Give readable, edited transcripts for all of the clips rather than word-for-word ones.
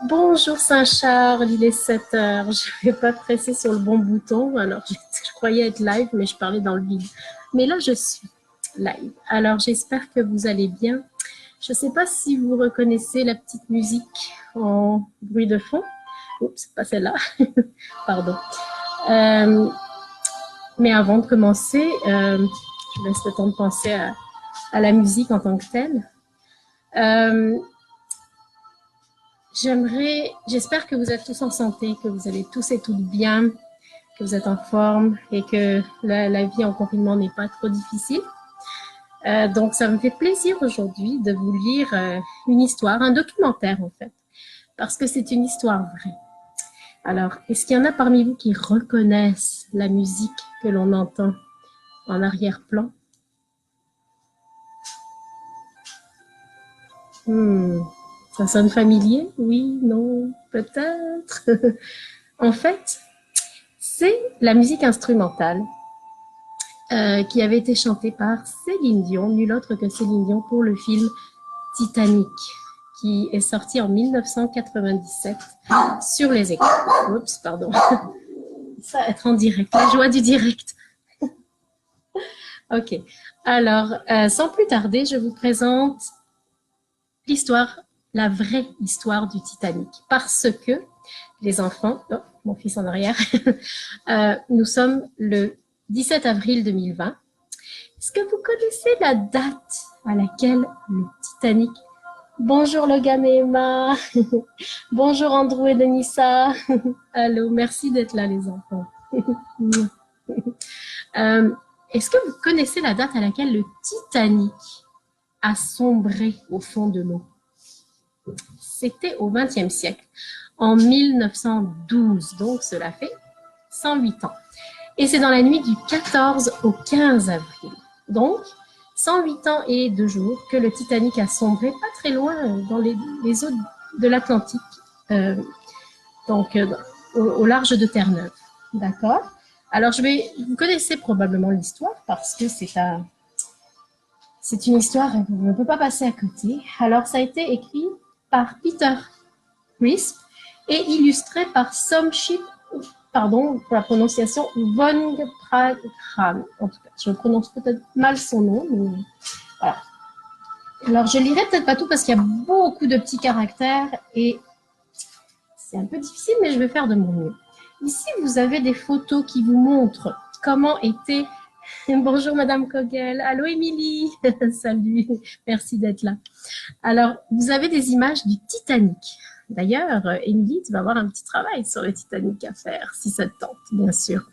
Bonjour Saint-Charles, il est 7 heures. Je vais pas presser sur le bon bouton. Alors, je croyais être live, mais je parlais dans le vide. Mais là, je suis live. Alors, j'espère que vous allez bien. Je ne sais pas si vous reconnaissez la petite musique en bruit de fond. Oups, pas celle-là. Pardon. Euh, mais avant de commencer, je laisse le temps de penser à la musique en tant que telle. Euh, j'espère que vous êtes tous en santé, que vous allez tous et toutes bien, que vous êtes en forme et que la vie en confinement n'est pas trop difficile. Donc, ça me fait plaisir aujourd'hui de vous lire une histoire, un documentaire en fait, parce que c'est une histoire vraie. Alors, est-ce qu'il y en a parmi vous qui reconnaissent la musique que l'on entend en arrière-plan? Ça sonne familier? Oui, non, peut-être. En fait, c'est la musique instrumentale qui avait été chantée par Céline Dion, nul autre que Céline Dion pour le film Titanic, qui est sorti en 1997 sur les écrans. Oups, pardon. Ça, être en direct, la joie du direct. Ok. Alors, sans plus tarder, je vous présente l'histoire, la vraie histoire du Titanic. Parce que, les enfants, oh, mon fils en arrière, nous sommes le 17 avril 2020. Est-ce que vous connaissez la date à laquelle le Titanic... Bonjour Logan et Emma. Bonjour Andrew et Denissa. Allô, merci d'être là les enfants. Est-ce que vous connaissez la date à laquelle le Titanic a sombré au fond de l'eau? C'était au XXe siècle, en 1912, donc cela fait 108 ans. Et c'est dans la nuit du 14 au 15 avril. Donc, 108 ans et 2 jours que le Titanic a sombré, pas très loin dans les eaux de l'Atlantique, donc au large de Terre-Neuve. D'accord? Alors, vous connaissez probablement l'histoire parce que c'est une histoire qu'on ne peut pas passer à côté. Alors, ça a été écrit par Peter Crisp et illustré par Somchit, pardon pour la prononciation, von Pragram. En tout cas, je prononce peut-être mal son nom, mais voilà. Alors, je lirai peut-être pas tout parce qu'il y a beaucoup de petits caractères et c'est un peu difficile, mais je vais faire de mon mieux. Ici, vous avez des photos qui vous montrent comment était... Bonjour Madame Kogel. Allô Émilie. Salut, merci d'être là. Alors, vous avez des images du Titanic. D'ailleurs, Émilie, tu vas avoir un petit travail sur le Titanic à faire, si ça te tente, bien sûr.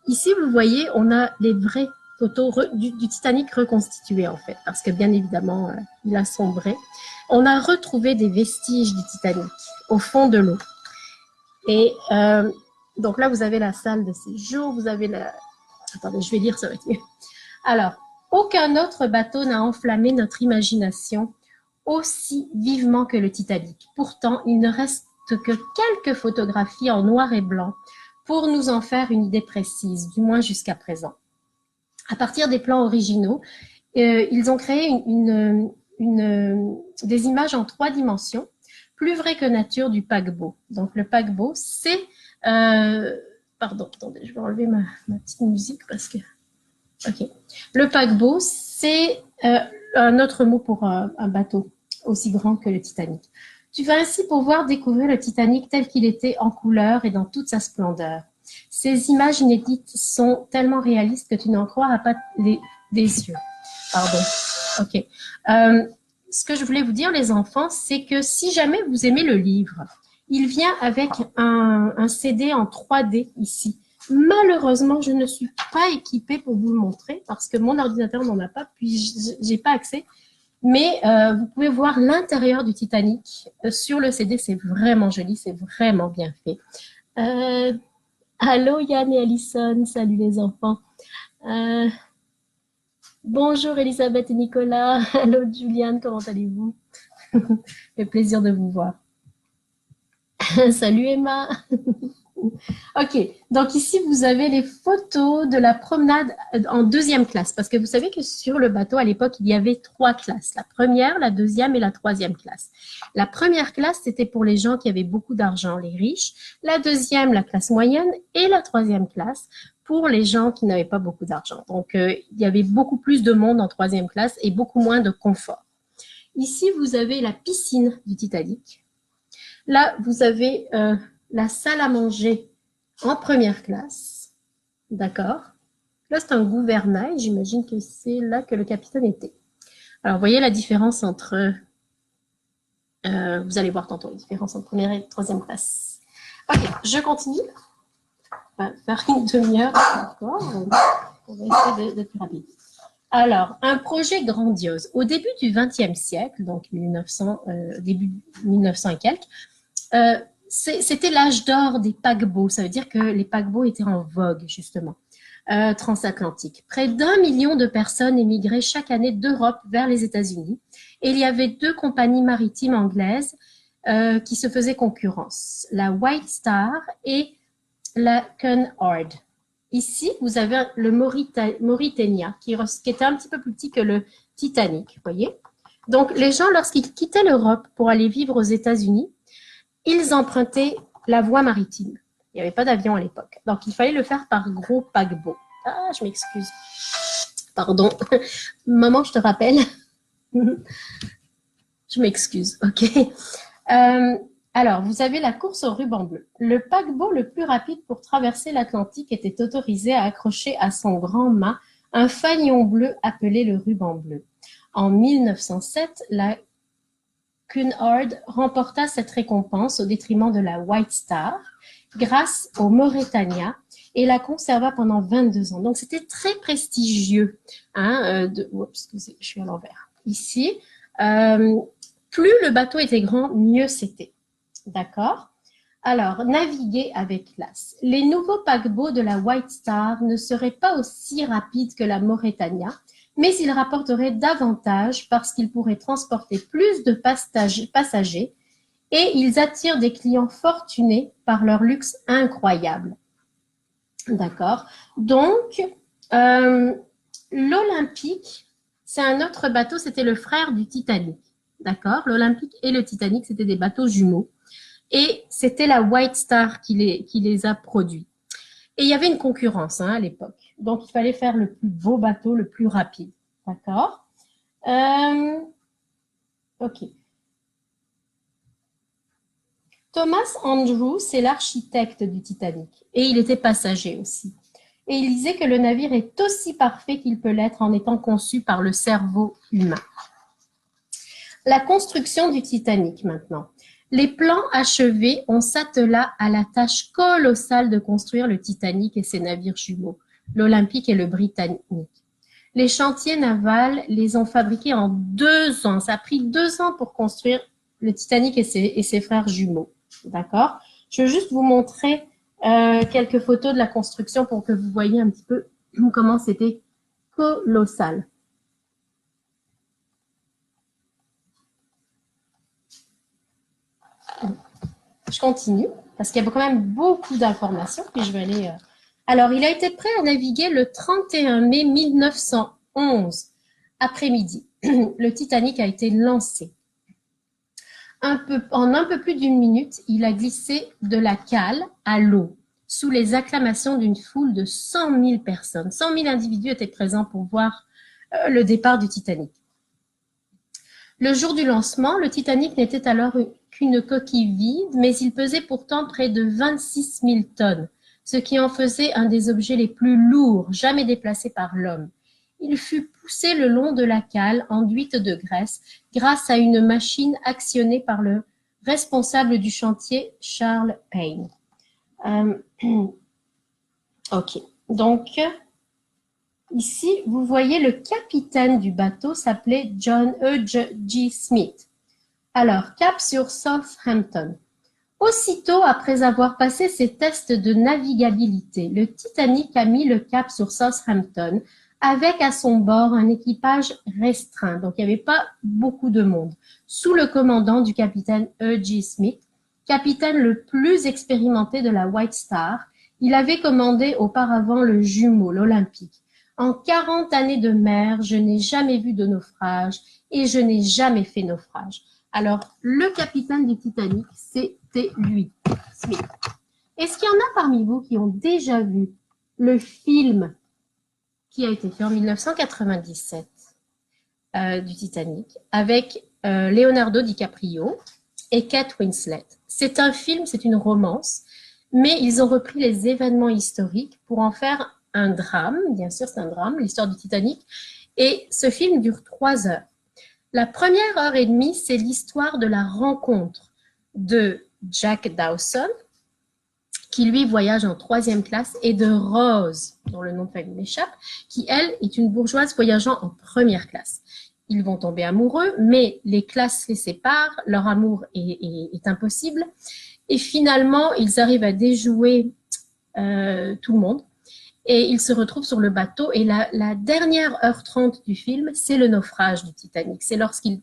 Ici, vous voyez, on a les vraies photos du Titanic reconstituées, en fait, parce que bien évidemment, il a sombré. On a retrouvé des vestiges du Titanic au fond de l'eau. Et donc là, vous avez la salle de séjour, vous avez la... Attendez, je vais lire, ça va être mieux. Alors, aucun autre bateau n'a enflammé notre imagination aussi vivement que le Titanic. Pourtant, il ne reste que quelques photographies en noir et blanc pour nous en faire une idée précise, du moins jusqu'à présent. À partir des plans originaux, ils ont créé des images en 3 dimensions, plus vraies que nature du paquebot. Donc, le paquebot, c'est... pardon, attendez, je vais enlever ma petite musique parce que... Ok. Le paquebot, c'est un autre mot pour un bateau aussi grand que le Titanic. Tu vas ainsi pouvoir découvrir le Titanic tel qu'il était en couleur et dans toute sa splendeur. Ces images inédites sont tellement réalistes que tu n'en croiras pas des yeux. Pardon. Ok. Ce que je voulais vous dire, les enfants, c'est que si jamais vous aimez le livre, il vient avec un CD en 3D ici. Malheureusement, je ne suis pas équipée pour vous le montrer parce que mon ordinateur n'en a pas, puis j'ai pas accès. Mais vous pouvez voir l'intérieur du Titanic sur le CD, c'est vraiment joli, c'est vraiment bien fait. Allô Yann et Alison, salut les enfants. Bonjour Elisabeth et Nicolas, allô Juliane, comment allez-vous? C'est plaisir de vous voir. Salut Emma. Ok, donc ici, vous avez les photos de la promenade en deuxième classe. Parce que vous savez que sur le bateau, à l'époque, il y avait 3 classes. La première, la deuxième et la troisième classe. La première classe, c'était pour les gens qui avaient beaucoup d'argent, les riches. La deuxième, la classe moyenne. Et la troisième classe, pour les gens qui n'avaient pas beaucoup d'argent. Donc, il y avait beaucoup plus de monde en troisième classe et beaucoup moins de confort. Ici, vous avez la piscine du Titanic. Là, vous avez la salle à manger en première classe. D'accord? Là, c'est un gouvernail. J'imagine que c'est là que le capitaine était. Alors, vous voyez la différence entre... vous allez voir tantôt la différence entre première et troisième classe. Ok, je continue. On va faire une demi-heure encore. On va essayer d'être plus rapide. Alors, un projet grandiose. Au début du XXe siècle, donc 1900, début 1900 et quelques, c'était l'âge d'or des paquebots. Ça veut dire que les paquebots étaient en vogue, justement, transatlantique. Près d'1 million de personnes émigraient chaque année d'Europe vers les États-Unis. Et il y avait 2 compagnies maritimes anglaises qui se faisaient concurrence, la White Star et la Cunard. Ici, vous avez le Mauritania, qui était un petit peu plus petit que le Titanic, vous voyez. Donc, les gens, lorsqu'ils quittaient l'Europe pour aller vivre aux États-Unis, ils empruntaient la voie maritime. Il n'y avait pas d'avion à l'époque. Donc, il fallait le faire par gros paquebot. Ah, je m'excuse. Pardon. Maman, je te rappelle. Je m'excuse, ok. Alors, vous avez la course au ruban bleu. Le paquebot le plus rapide pour traverser l'Atlantique était autorisé à accrocher à son grand mât un fanion bleu appelé le ruban bleu. En 1907, la Cunard remporta cette récompense au détriment de la White Star grâce au Mauritania et la conserva pendant 22 ans. Donc, c'était très prestigieux. Excusez, je suis à l'envers. Ici, plus le bateau était grand, mieux c'était. D'accord? Alors, naviguer avec classe. Les nouveaux paquebots de la White Star ne seraient pas aussi rapides que la Mauritania, mais ils rapporteraient davantage parce qu'ils pourraient transporter plus de passagers et ils attirent des clients fortunés par leur luxe incroyable. D'accord? Donc, l'Olympique, c'est un autre bateau, c'était le frère du Titanic. D'accord? L'Olympique et le Titanic, c'était des bateaux jumeaux. Et c'était la White Star qui les a produits. Et il y avait une concurrence à l'époque. Donc, il fallait faire le plus beau bateau, le plus rapide. D'accord? Ok. Thomas Andrews, c'est l'architecte du Titanic. Et il était passager aussi. Et il disait que le navire est aussi parfait qu'il peut l'être en étant conçu par le cerveau humain. La construction du Titanic maintenant. Les plans achevés, on s'attela à la tâche colossale de construire le Titanic et ses navires jumeaux, l'Olympique et le Britannique. Les chantiers navals les ont fabriqués en 2 ans. Ça a pris 2 ans pour construire le Titanic et ses frères jumeaux. D'accord? Je veux juste vous montrer quelques photos de la construction pour que vous voyez un petit peu comment c'était colossal. Je continue, parce qu'il y a quand même beaucoup d'informations, puis je vais aller... Alors, il a été prêt à naviguer le 31 mai 1911, après-midi. Le Titanic a été lancé. En un peu plus d'1 minute, il a glissé de la cale à l'eau, sous les acclamations d'une foule de 100 000 personnes. 100 000 individus étaient présents pour voir le départ du Titanic. Le jour du lancement, le Titanic n'était alors qu'une coquille vide, mais il pesait pourtant près de 26 000 tonnes, ce qui en faisait un des objets les plus lourds jamais déplacés par l'homme. Il fut poussé le long de la cale enduite de graisse grâce à une machine actionnée par le responsable du chantier, Charles Payne. Ok, donc... Ici, vous voyez le capitaine du bateau s'appelait John E.G. Smith. Alors, cap sur Southampton. Aussitôt après avoir passé ses tests de navigabilité, le Titanic a mis le cap sur Southampton avec à son bord un équipage restreint, donc il n'y avait pas beaucoup de monde, sous le commandant du capitaine E.G. Smith capitaine le plus expérimenté de la White Star. Il avait commandé auparavant le jumeau, l'Olympique. En 40 années de mer, je n'ai jamais vu de naufrage et je n'ai jamais fait naufrage. Alors, le capitaine du Titanic, c'était lui, Smith. Est-ce qu'il y en a parmi vous qui ont déjà vu le film qui a été fait en 1997 du Titanic avec Leonardo DiCaprio et Kate Winslet? C'est un film, c'est une romance, mais ils ont repris les événements historiques pour en faire un drame. Bien sûr, c'est un drame, l'histoire du Titanic. Et ce film dure 3 heures. La première heure et demie, c'est l'histoire de la rencontre de Jack Dawson, qui lui voyage en 3e classe, et de Rose, dont le nom de famille m'échappe, qui elle est une bourgeoise voyageant en 1re classe. Ils vont tomber amoureux, mais les classes les séparent, leur amour est impossible, et finalement, ils arrivent à déjouer tout le monde, et ils se retrouvent sur le bateau, et la dernière heure 30 du film, c'est le naufrage du Titanic. C'est lorsqu'il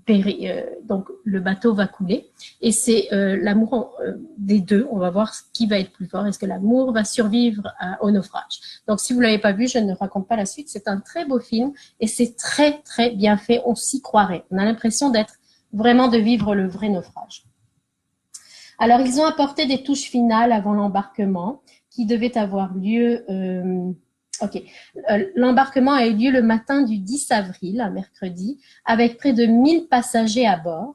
périt, donc le bateau va couler, et c'est l'amour des deux. On va voir qui va être plus fort. Est-ce que l'amour va survivre au naufrage? Donc si vous l'avez pas vu, je ne raconte pas la suite. C'est un très beau film et c'est très très bien fait. On s'y croirait. On a l'impression d'être vraiment de vivre le vrai naufrage. Alors ils ont apporté des touches finales avant l'embarquement qui devait avoir lieu. L'embarquement a eu lieu le matin du 10 avril, un mercredi, avec près de 1000 passagers à bord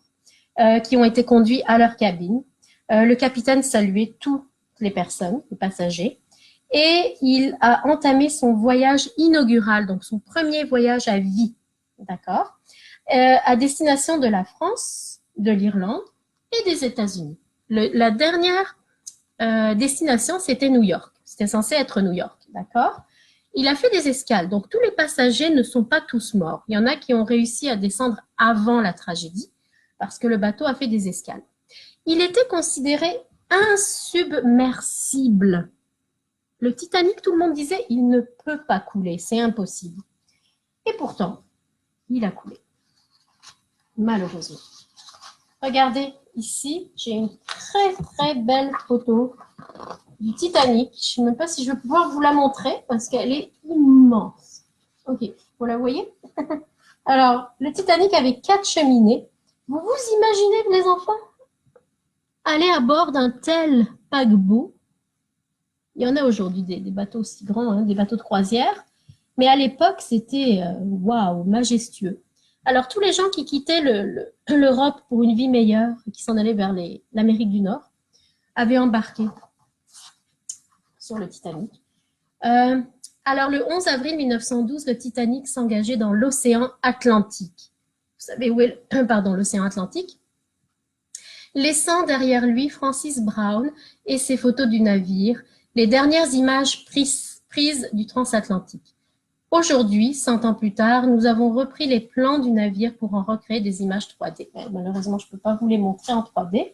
qui ont été conduits à leur cabine. Le capitaine saluait toutes les personnes, les passagers, et il a entamé son voyage inaugural, donc son premier voyage à vie, d'accord, à destination de la France, de l'Irlande et des États-Unis. La dernière destination, c'était New York. C'était censé être New York, d'accord? Il a fait des escales, donc tous les passagers ne sont pas tous morts. Il y en a qui ont réussi à descendre avant la tragédie, parce que le bateau a fait des escales. Il était considéré insubmersible. Le Titanic, tout le monde disait, il ne peut pas couler, c'est impossible. Et pourtant, il a coulé, malheureusement. Regardez, ici, j'ai une très très belle photo du Titanic. Je ne sais même pas si je vais pouvoir vous la montrer parce qu'elle est immense. Ok, vous la voyez? Alors, le Titanic avait 4 cheminées. Vous vous imaginez, les enfants, aller à bord d'un tel paquebot? Il y en a aujourd'hui des bateaux aussi grands, hein, des bateaux de croisière. Mais à l'époque, c'était waouh, majestueux. Alors, tous les gens qui quittaient l'Europe pour une vie meilleure et qui s'en allaient vers l'Amérique du Nord avaient embarqué sur le Titanic. Alors, le 11 avril 1912, le Titanic s'engageait dans l'océan Atlantique. Vous savez où est l'océan Atlantique? Laissant derrière lui Francis Brown et ses photos du navire, les dernières images prises du transatlantique. Aujourd'hui, 100 ans plus tard, nous avons repris les plans du navire pour en recréer des images 3D. Malheureusement, je ne peux pas vous les montrer en 3D,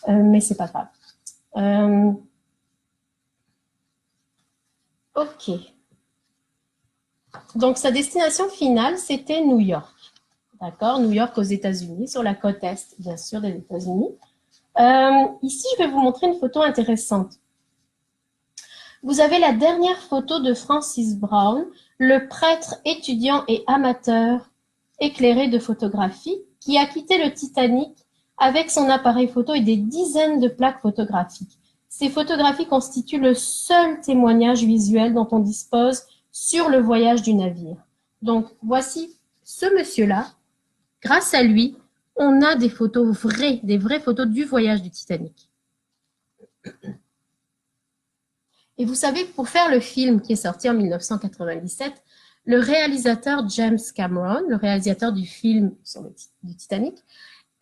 mais c'est pas grave. Ok. Donc, sa destination finale, c'était New York. D'accord? New York aux États-Unis, sur la côte est, bien sûr, des États-Unis. Ici, je vais vous montrer une photo intéressante. Vous avez la dernière photo de Francis Brown, le prêtre étudiant et amateur éclairé de photographie, qui a quitté le Titanic avec son appareil photo et des dizaines de plaques photographiques. Ces photographies constituent le seul témoignage visuel dont on dispose sur le voyage du navire. Donc, voici ce monsieur-là. Grâce à lui, on a des photos vraies, des vraies photos du voyage du Titanic. Et vous savez, pour faire le film qui est sorti en 1997, le réalisateur James Cameron, le réalisateur du film du Titanic,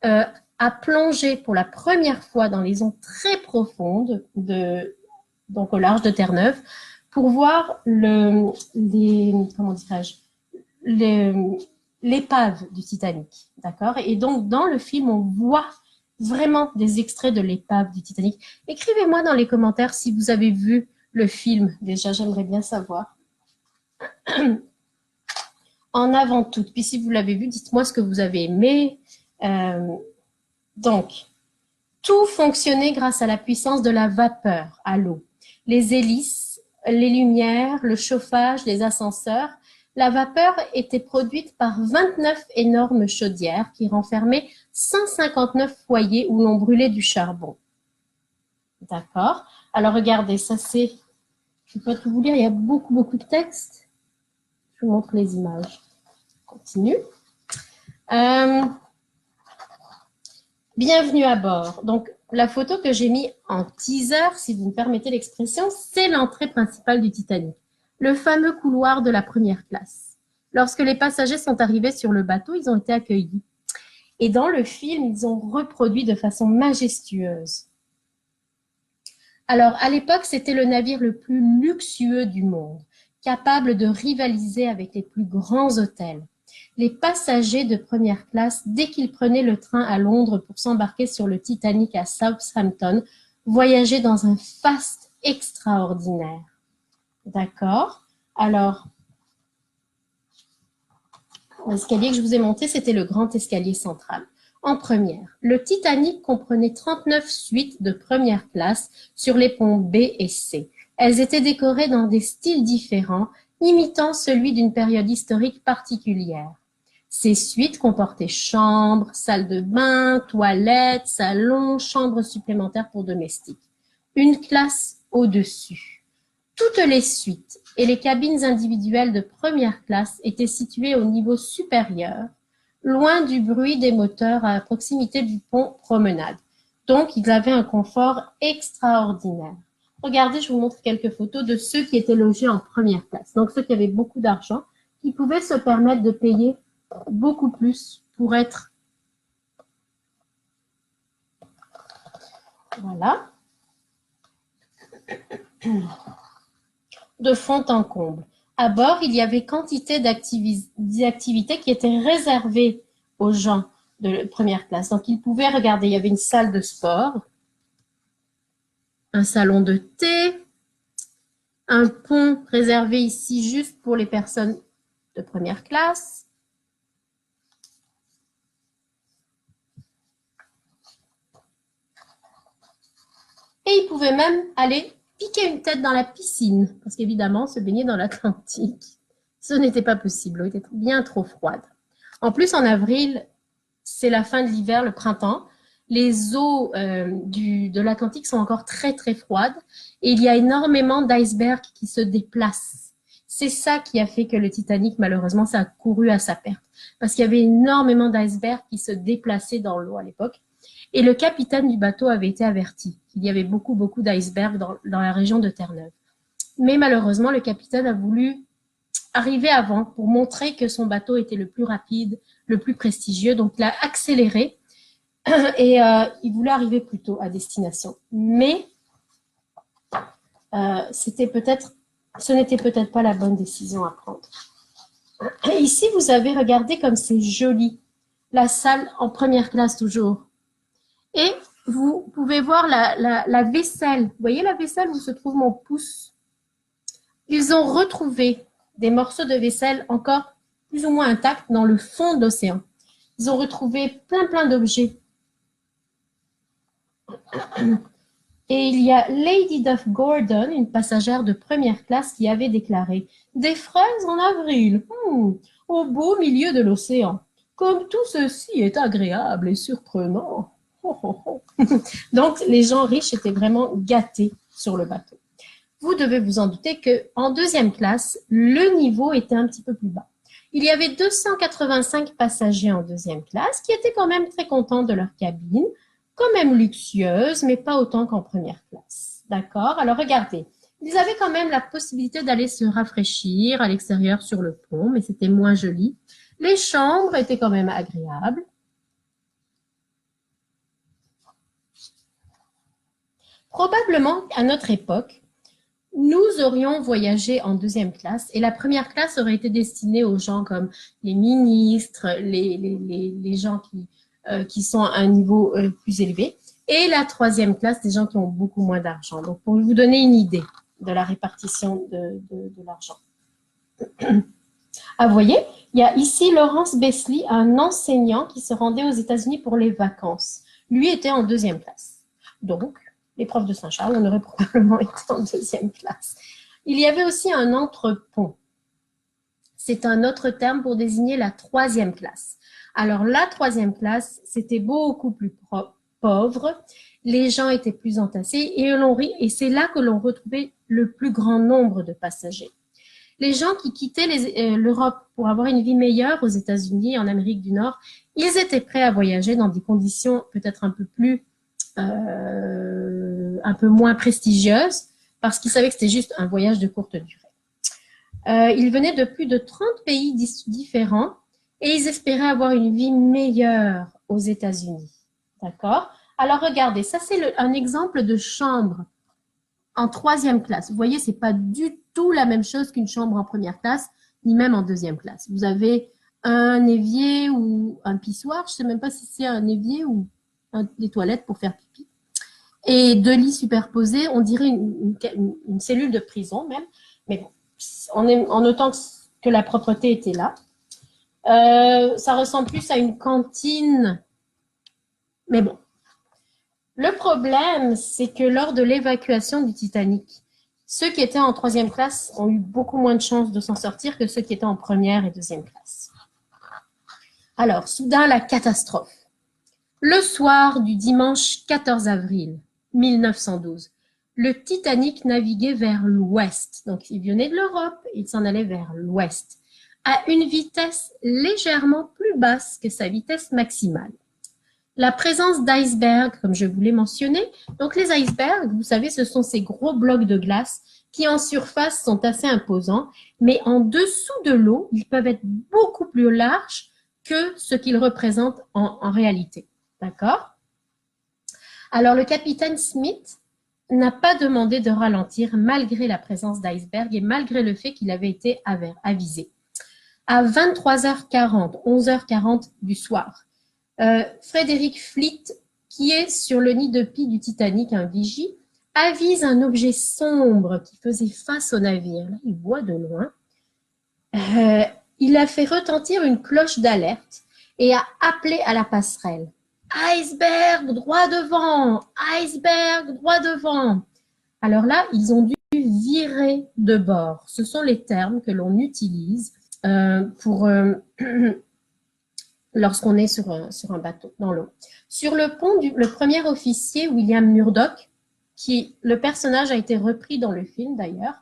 a plongé pour la première fois dans les ondes très profondes, donc au large de Terre-Neuve, pour voir l'épave du Titanic, d'accord? Et donc, dans le film, on voit vraiment des extraits de l'épave du Titanic. Écrivez-moi dans les commentaires si vous avez vu le film. Déjà, j'aimerais bien savoir. En avant toute. Puis si vous l'avez vu, dites-moi ce que vous avez aimé. Donc, Tout fonctionnait grâce à la puissance de la vapeur, à l'eau. Les hélices, les lumières, le chauffage, les ascenseurs. La vapeur était produite par 29 énormes chaudières qui renfermaient 159 foyers où l'on brûlait du charbon. D'accord. Alors, regardez, ça c'est... Je ne peux pas tout vous lire, il y a beaucoup de texte. Je vous montre les images. Continue. Bienvenue à bord. Donc, la photo que j'ai mis en teaser, si vous me permettez l'expression, c'est l'entrée principale du Titanic. Le fameux couloir de la première classe. Lorsque les passagers sont arrivés sur le bateau, ils ont été accueillis. Et dans le film, ils ont reproduit de façon majestueuse. Alors, à l'époque, c'était le navire le plus luxueux du monde, capable de rivaliser avec les plus grands hôtels. Les passagers de première classe, dès qu'ils prenaient le train à Londres pour s'embarquer sur le Titanic à Southampton, voyageaient dans un faste extraordinaire. D'accord? Alors, l'escalier que je vous ai monté, c'était le grand escalier central. En première, le Titanic comprenait 39 suites de première classe sur les ponts B et C. Elles étaient décorées dans des styles différents, imitant celui d'une période historique particulière. Ces suites comportaient chambres, salles de bain, toilettes, salons, chambres supplémentaires pour domestiques. Une classe au-dessus. Toutes les suites et les cabines individuelles de première classe étaient situées au niveau supérieur, loin du bruit des moteurs à proximité du pont promenade. Donc, ils avaient un confort extraordinaire. Regardez, je vous montre quelques photos de ceux qui étaient logés en première classe. Donc, ceux qui avaient beaucoup d'argent, qui pouvaient se permettre de payer beaucoup plus pour être... Voilà. De fond en comble. À bord, il y avait quantité d'activités qui étaient réservées aux gens de première classe. Donc, ils pouvaient regarder, il y avait une salle de sport, un salon de thé, un pont réservé ici juste pour les personnes de première classe. Et ils pouvaient même aller piquer une tête dans la piscine, parce qu'évidemment, se baigner dans l'Atlantique, ce n'était pas possible, l'eau était bien trop froide. En plus, en avril, c'est la fin de l'hiver, le printemps. Les eaux de l'Atlantique sont encore très froides et il y a énormément d'icebergs qui se déplacent. C'est ça qui a fait que le Titanic, malheureusement, ça a couru à sa perte. Parce qu'il y avait énormément d'icebergs qui se déplaçaient dans l'eau à l'époque. Et le capitaine du bateau avait été averti qu'il y avait beaucoup d'icebergs dans la région de Terre-Neuve. Mais malheureusement, le capitaine a voulu arriver avant pour montrer que son bateau était le plus rapide, le plus prestigieux. Donc, il a accéléré et il voulait arriver plus tôt à destination. Mais ce n'était peut-être pas la bonne décision à prendre. Et ici, vous avez regardé comme c'est joli. La salle en première classe toujours. Et vous pouvez voir la vaisselle. Vous voyez la vaisselle où se trouve mon pouce? Ils ont retrouvé des morceaux de vaisselle encore plus ou moins intacts dans le fond d'océan. Ils ont retrouvé plein d'objets. Et il y a Lady Duff Gordon, une passagère de première classe, qui avait déclaré « Des fraises en avril, au beau milieu de l'océan. Comme tout ceci est agréable et surprenant. » Donc, les gens riches étaient vraiment gâtés sur le bateau. Vous devez vous en douter qu'en deuxième classe, le niveau était un petit peu plus bas. Il y avait 285 passagers en deuxième classe qui étaient quand même très contents de leur cabine, quand même luxueuse, mais pas autant qu'en première classe. D'accord? Alors, regardez. Ils avaient quand même la possibilité d'aller se rafraîchir à l'extérieur sur le pont, mais c'était moins joli. Les chambres étaient quand même agréables. Probablement, à notre époque, nous aurions voyagé en deuxième classe et la première classe aurait été destinée aux gens comme les ministres, les gens qui sont à un niveau plus élevé, et la troisième classe, des gens qui ont beaucoup moins d'argent. Donc, pour vous donner une idée de la répartition de l'argent. Ah, vous voyez, il y a ici Lawrence Besley, un enseignant qui se rendait aux États-Unis pour les vacances. Lui était en deuxième classe. donc, l'épreuve de Saint-Charles, on aurait probablement été en deuxième classe. Il y avait aussi un entrepont. C'est un autre terme pour désigner la troisième classe. Alors, la troisième classe, c'était beaucoup plus pauvre. Les gens étaient plus entassés et c'est là que l'on retrouvait le plus grand nombre de passagers. Les gens qui quittaient l'Europe pour avoir une vie meilleure aux États-Unis, en Amérique du Nord, ils étaient prêts à voyager dans des conditions peut-être un peu moins prestigieuses parce qu'ils savaient que c'était juste un voyage de courte durée. Ils venaient de plus de 30 pays différents et ils espéraient avoir une vie meilleure aux États-Unis. D'accord? Alors, regardez, ça, c'est un exemple de chambre en troisième classe. Vous voyez, c'est pas du tout la même chose qu'une chambre en première classe, ni même en deuxième classe. Vous avez un évier ou un pissoir, je sais même pas si c'est un évier ou des toilettes pour faire pipi, et 2 lits superposés, on dirait une cellule de prison même, mais bon, en notant que la propreté était là. Ça ressemble plus à une cantine, mais bon. Le problème, c'est que lors de l'évacuation du Titanic, ceux qui étaient en troisième classe ont eu beaucoup moins de chances de s'en sortir que ceux qui étaient en première et deuxième classe. Alors, soudain, la catastrophe. Le soir du dimanche 14 avril 1912, le Titanic naviguait vers l'ouest. Donc, il venait de l'Europe, il s'en allait vers l'ouest, à une vitesse légèrement plus basse que sa vitesse maximale. La présence d'icebergs, comme je vous l'ai mentionné. Donc, les icebergs, vous savez, ce sont ces gros blocs de glace qui, en surface, sont assez imposants, mais en dessous de l'eau, ils peuvent être beaucoup plus larges que ce qu'ils représentent en réalité. D'accord? Alors, le capitaine Smith n'a pas demandé de ralentir malgré la présence d'icebergs et malgré le fait qu'il avait été avisé. À 23h40, 11h40 du soir, Frédéric Fleet, qui est sur le nid de pie du Titanic, un vigie, avise un objet sombre qui faisait face au navire. Là, il voit de loin. Il a fait retentir une cloche d'alerte et a appelé à la passerelle. Iceberg droit devant! Iceberg droit devant! Alors là, ils ont dû virer de bord. Ce sont les termes que l'on utilise pour lorsqu'on est sur un bateau, dans l'eau. Sur le pont, le premier officier, William Murdoch, le personnage a été repris dans le film d'ailleurs,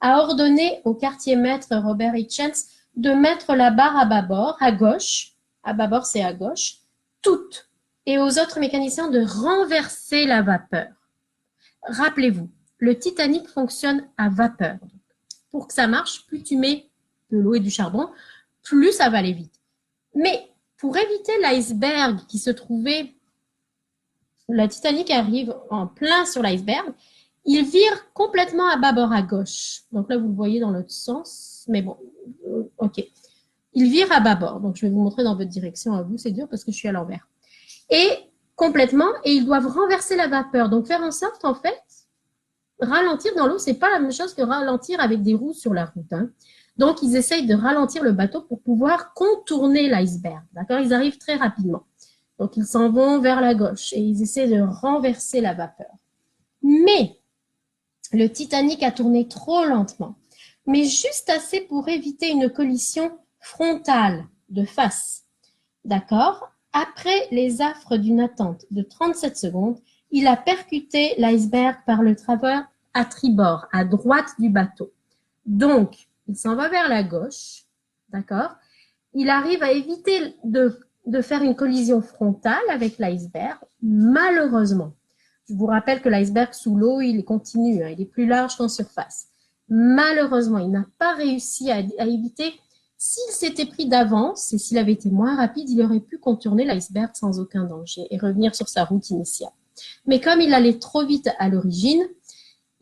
a ordonné au quartier-maître Robert Hitchens de mettre la barre à bâbord, à gauche, à bâbord c'est à gauche, toute, et aux autres mécaniciens de renverser la vapeur. Rappelez-vous, le Titanic fonctionne à vapeur. Pour que ça marche, plus tu mets de l'eau et du charbon, plus ça va aller vite. Mais pour éviter l'iceberg qui se trouvait, le Titanic arrive en plein sur l'iceberg, il vire complètement à bâbord à gauche. Donc là, vous le voyez dans l'autre sens, mais bon, ok. Il vire à bâbord, donc je vais vous montrer dans votre direction à vous, c'est dur parce que je suis à l'envers. Et complètement, et ils doivent renverser la vapeur, donc faire en sorte, en fait, ralentir dans l'eau, c'est pas la même chose que ralentir avec des roues sur la route, hein. Donc, ils essayent de ralentir le bateau pour pouvoir contourner l'iceberg. D'accord? Ils arrivent très rapidement. Donc, ils s'en vont vers la gauche et ils essaient de renverser la vapeur. Mais, le Titanic a tourné trop lentement, mais juste assez pour éviter une collision frontale de face. D'accord? Après les affres d'une attente de 37 secondes, il a percuté l'iceberg par le travers à tribord, à droite du bateau. Donc, il s'en va vers la gauche, d'accord? Il arrive à éviter de faire une collision frontale avec l'iceberg, malheureusement. Je vous rappelle que l'iceberg sous l'eau, il est continu, hein, il est plus large qu'en surface. Malheureusement, il n'a pas réussi à éviter. S'il s'était pris d'avance et s'il avait été moins rapide, il aurait pu contourner l'iceberg sans aucun danger et revenir sur sa route initiale. Mais comme il allait trop vite à l'origine,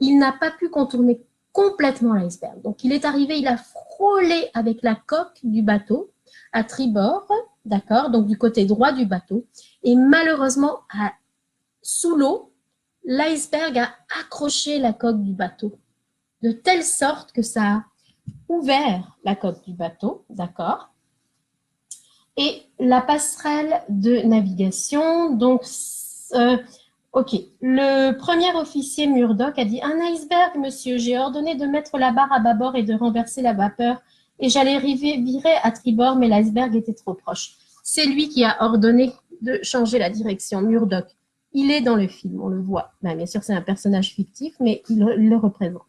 il n'a pas pu contourner complètement l'iceberg. Donc, il est arrivé, il a frôlé avec la coque du bateau à tribord, d'accord, donc du côté droit du bateau. Et malheureusement, sous l'eau, l'iceberg a accroché la coque du bateau de telle sorte que ça a ouvert la coque du bateau, d'accord. Et la passerelle de navigation, donc Ok. Le premier officier Murdoch a dit « Un iceberg, monsieur. J'ai ordonné de mettre la barre à bâbord et de renverser la vapeur. Et j'allais virer à tribord, mais l'iceberg était trop proche. » C'est lui qui a ordonné de changer la direction, Murdoch. Il est dans le film, on le voit. Ben, bien sûr, c'est un personnage fictif, mais il le représente.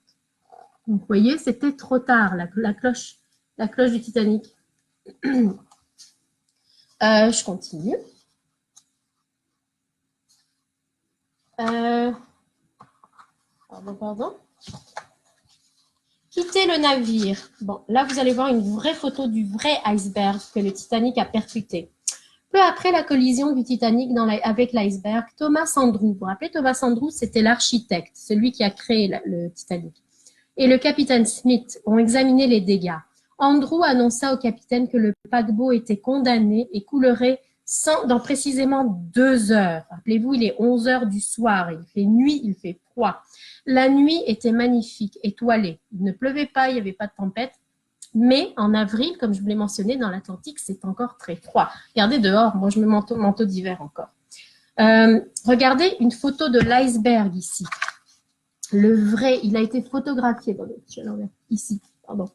Donc, vous voyez, c'était trop tard, la cloche du Titanic. Je continue. Pardon. Quitter le navire. Bon, là, vous allez voir une vraie photo du vrai iceberg que le Titanic a percuté. Peu après la collision du Titanic avec l'iceberg, Thomas Andrews, vous vous rappelez, Thomas Andrews, c'était l'architecte, celui qui a créé le Titanic, et le capitaine Smith ont examiné les dégâts. Andrews annonça au capitaine que le paquebot était condamné et coulerait dans précisément 2 heures. Rappelez-vous, il est 11 heures du soir, il fait nuit, il fait froid. La nuit était magnifique, étoilée. Il ne pleuvait pas, il n'y avait pas de tempête. Mais en avril, comme je vous l'ai mentionné, dans l'Atlantique, c'est encore très froid. Regardez dehors, moi je me manteau d'hiver encore. Regardez une photo de l'iceberg ici. Le vrai, il a été photographié dans ici, pardon.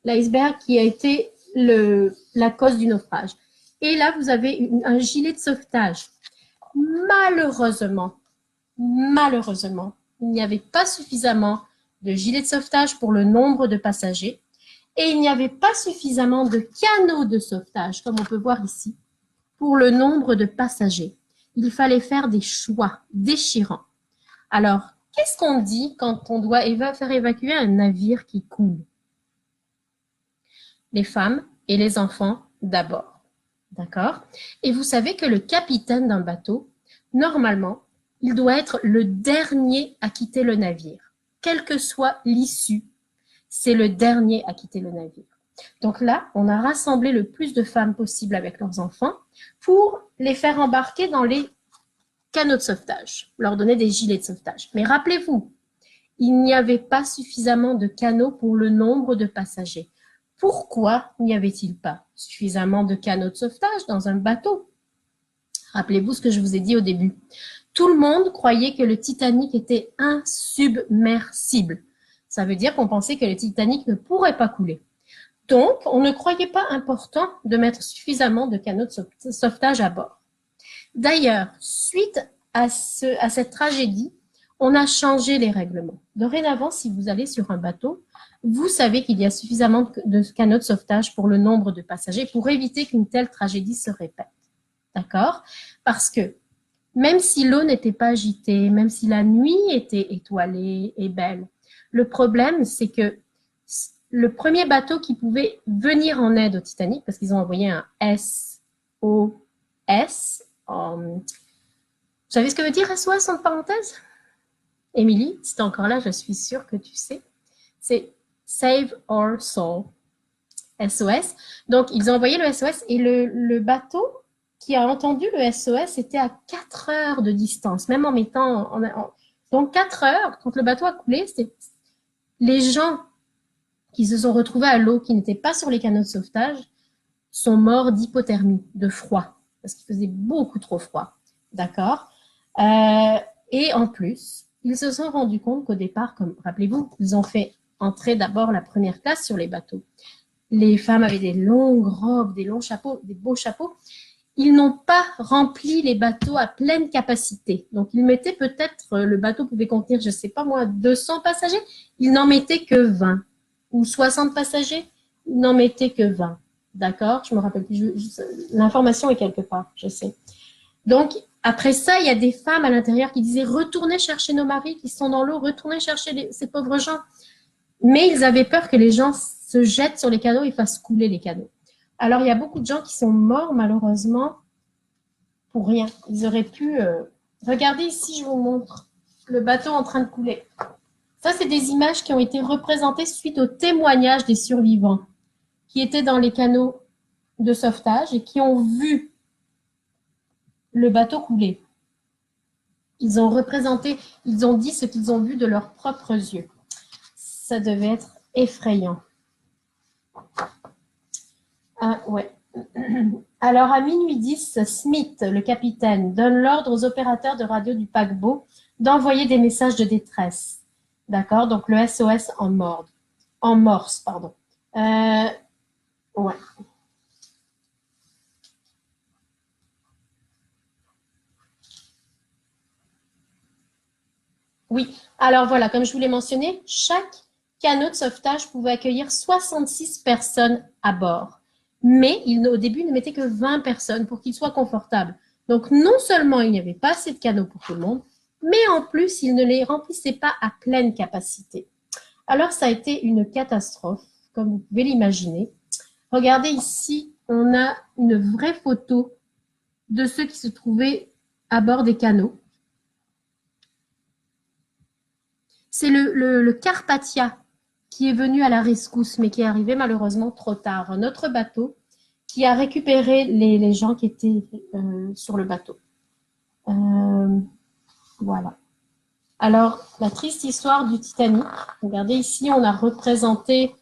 L'iceberg qui a été la cause du naufrage. Et là, vous avez un gilet de sauvetage. Malheureusement, il n'y avait pas suffisamment de gilets de sauvetage pour le nombre de passagers et il n'y avait pas suffisamment de canots de sauvetage, comme on peut voir ici, pour le nombre de passagers. Il fallait faire des choix déchirants. Alors, qu'est-ce qu'on dit quand on doit faire évacuer un navire qui coule? Les femmes et les enfants d'abord. D'accord? Et vous savez que le capitaine d'un bateau, normalement, il doit être le dernier à quitter le navire. Quelle que soit l'issue, c'est le dernier à quitter le navire. Donc là, on a rassemblé le plus de femmes possible avec leurs enfants pour les faire embarquer dans les canots de sauvetage, leur donner des gilets de sauvetage. Mais rappelez-vous, il n'y avait pas suffisamment de canots pour le nombre de passagers. Pourquoi n'y avait-il pas suffisamment de canots de sauvetage dans un bateau? Rappelez-vous ce que je vous ai dit au début. Tout le monde croyait que le Titanic était insubmersible. Ça veut dire qu'on pensait que le Titanic ne pourrait pas couler. Donc, on ne croyait pas important de mettre suffisamment de canots de sauvetage à bord. D'ailleurs, suite à cette tragédie, on a changé les règlements. Dorénavant, si vous allez sur un bateau, vous savez qu'il y a suffisamment de canots de sauvetage pour le nombre de passagers pour éviter qu'une telle tragédie se répète. D'accord? Parce que même si l'eau n'était pas agitée, même si la nuit était étoilée et belle, le problème, c'est que le premier bateau qui pouvait venir en aide au Titanic, parce qu'ils ont envoyé un SOS, vous savez ce que veut dire SOS entre parenthèses? Émilie, si tu es encore là, je suis sûre que tu sais. C'est Save Our Soul, SOS. Donc, ils ont envoyé le SOS et le bateau qui a entendu le SOS était à 4 heures de distance, même en mettant... Donc, 4 heures, quand le bateau a coulé, les gens qui se sont retrouvés à l'eau, qui n'étaient pas sur les canots de sauvetage, sont morts d'hypothermie, de froid, parce qu'il faisait beaucoup trop froid. D'accord? Et en plus, ils se sont rendus compte qu'au départ, comme rappelez-vous, ils ont fait entrer d'abord la première classe sur les bateaux. Les femmes avaient des longues robes, des longs chapeaux, des beaux chapeaux. Ils n'ont pas rempli les bateaux à pleine capacité. Donc, ils mettaient peut-être, le bateau pouvait contenir, je ne sais pas moi, 200 passagers. Ils n'en mettaient que 20. Ou 60 passagers, ils n'en mettaient que 20. D'accord? Je me rappelle plus. L'information est quelque part, je sais. Donc, après ça, il y a des femmes à l'intérieur qui disaient « Retournez chercher nos maris qui sont dans l'eau, retournez chercher ces pauvres gens. » Mais ils avaient peur que les gens se jettent sur les canots et fassent couler les canots. Alors, il y a beaucoup de gens qui sont morts, malheureusement, pour rien. Ils auraient pu... Regardez ici, je vous montre le bateau en train de couler. Ça, c'est des images qui ont été représentées suite au témoignage des survivants qui étaient dans les canots de sauvetage et qui ont vu le bateau couler. Ils ont dit ce qu'ils ont vu de leurs propres yeux. Ça devait être effrayant. Ah ouais, Alors, à minuit 10, Smith, le capitaine, donne l'ordre aux opérateurs de radio du paquebot d'envoyer des messages de détresse. D'accord? Donc, le SOS en morse, pardon. Ouais. Oui. Alors, voilà, comme je vous l'ai mentionné, chaque canot de sauvetage pouvait accueillir 66 personnes à bord. Mais au début, il ne mettait que 20 personnes pour qu'il soit confortable. Donc, non seulement il n'y avait pas assez de canots pour tout le monde, mais en plus, il ne les remplissait pas à pleine capacité. Alors, ça a été une catastrophe, comme vous pouvez l'imaginer. Regardez ici, on a une vraie photo de ceux qui se trouvaient à bord des canots. C'est le Carpathia qui est venu à la rescousse, mais qui est arrivé malheureusement trop tard. Un autre bateau qui a récupéré les gens qui étaient sur le bateau. Voilà. Alors, la triste histoire du Titanic. Regardez ici, on a représenté...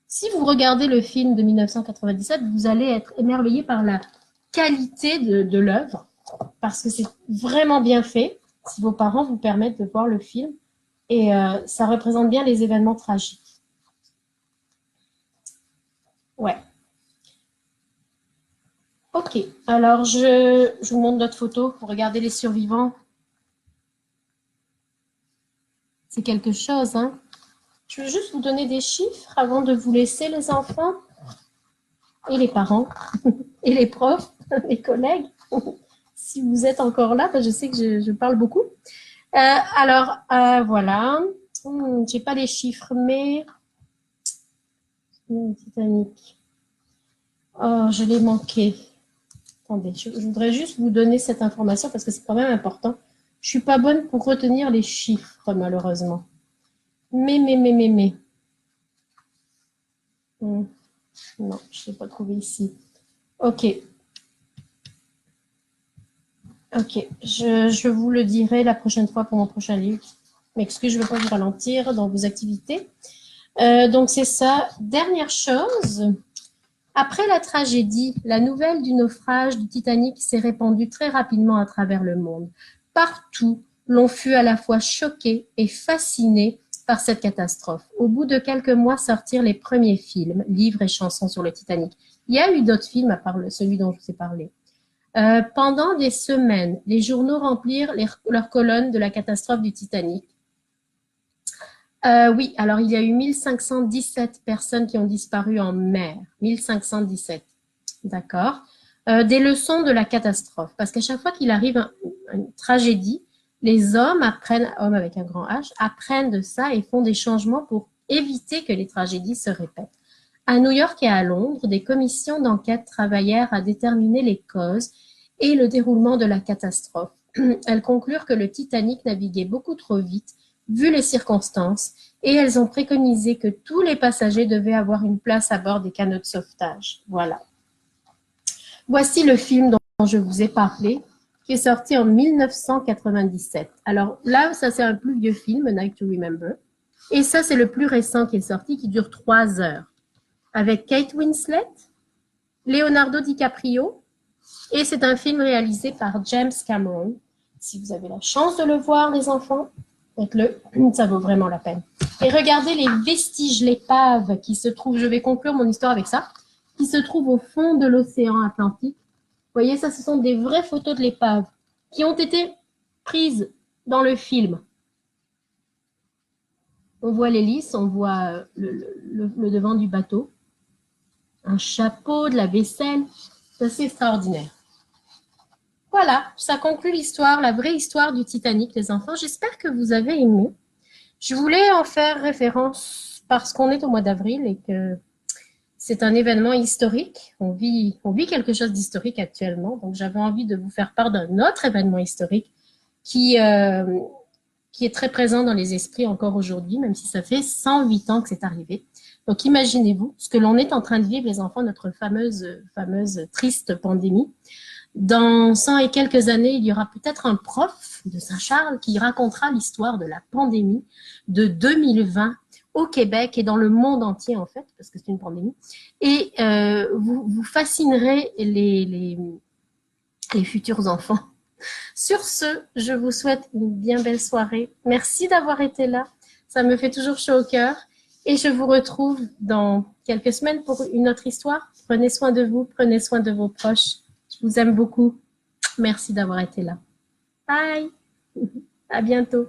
Si vous regardez le film de 1997, vous allez être émerveillé par la qualité de l'œuvre, parce que c'est vraiment bien fait. Si vos parents vous permettent de voir le film, et ça représente bien les événements tragiques. Ouais. Ok, alors je vous montre notre photo. Vous regardez les survivants. C'est quelque chose, hein. Je veux juste vous donner des chiffres avant de vous laisser, les enfants, et les parents, et les profs, les collègues. Si vous êtes encore là, je sais que je parle beaucoup. Voilà. J'ai pas les chiffres, mais... Titanic. Oh, je l'ai manqué. Attendez, je voudrais juste vous donner cette information parce que c'est quand même important. Je suis pas bonne pour retenir les chiffres, malheureusement. Mais. Non, je ne l'ai pas trouvé ici. Ok. Ok, je vous le dirai la prochaine fois pour mon prochain livre. M'excuse, je ne veux pas vous ralentir dans vos activités. Donc, c'est ça. Dernière chose, après la tragédie, la nouvelle du naufrage du Titanic s'est répandue très rapidement à travers le monde. Partout, l'on fut à la fois choqué et fasciné par cette catastrophe. Au bout de quelques mois sortirent les premiers films, livres et chansons sur le Titanic. Il y a eu d'autres films à part celui dont je vous ai parlé. Pendant des semaines, les journaux remplirent leurs colonnes de la catastrophe du Titanic. Oui, alors il y a eu 1517 personnes qui ont disparu en mer. 1517, d'accord. Des leçons de la catastrophe, parce qu'à chaque fois qu'il arrive une tragédie, les hommes apprennent, hommes avec un grand H, apprennent de ça et font des changements pour éviter que les tragédies se répètent. À New York et à Londres, des commissions d'enquête travaillèrent à déterminer les causes et le déroulement de la catastrophe. Elles conclurent que le Titanic naviguait beaucoup trop vite, vu les circonstances, et elles ont préconisé que tous les passagers devaient avoir une place à bord des canots de sauvetage. Voilà. Voici le film dont je vous ai parlé, qui est sorti en 1997. Alors là, ça c'est un plus vieux film, A Night to Remember. Et ça, c'est le plus récent qui est sorti, qui dure 3 heures, avec Kate Winslet, Leonardo DiCaprio, et c'est un film réalisé par James Cameron. Si vous avez la chance de le voir, les enfants, faites-le, ça vaut vraiment la peine. Et regardez les vestiges, l'épave qui se trouve, je vais conclure mon histoire avec ça, qui se trouve au fond de l'océan Atlantique. Vous voyez, ça, ce sont des vraies photos de l'épave qui ont été prises dans le film. On voit l'hélice, on voit le devant du bateau, un chapeau, de la vaisselle, c'est assez extraordinaire. Voilà, ça conclut l'histoire, la vraie histoire du Titanic, les enfants. J'espère que vous avez aimé. Je voulais en faire référence parce qu'on est au mois d'avril et que c'est un événement historique. On vit quelque chose d'historique actuellement. Donc, j'avais envie de vous faire part d'un autre événement historique qui est très présent dans les esprits encore aujourd'hui, même si ça fait 108 ans que c'est arrivé. Donc, imaginez-vous ce que l'on est en train de vivre, les enfants, notre fameuse triste pandémie. Dans 100 et quelques années, il y aura peut-être un prof de Saint-Charles qui racontera l'histoire de la pandémie de 2020 au Québec et dans le monde entier, en fait, parce que c'est une pandémie. Et vous fascinerez les futurs enfants. Sur ce, je vous souhaite une bien belle soirée. Merci d'avoir été là. Ça me fait toujours chaud au cœur. Et je vous retrouve dans quelques semaines pour une autre histoire. Prenez soin de vous, prenez soin de vos proches. Je vous aime beaucoup. Merci d'avoir été là. Bye. À bientôt.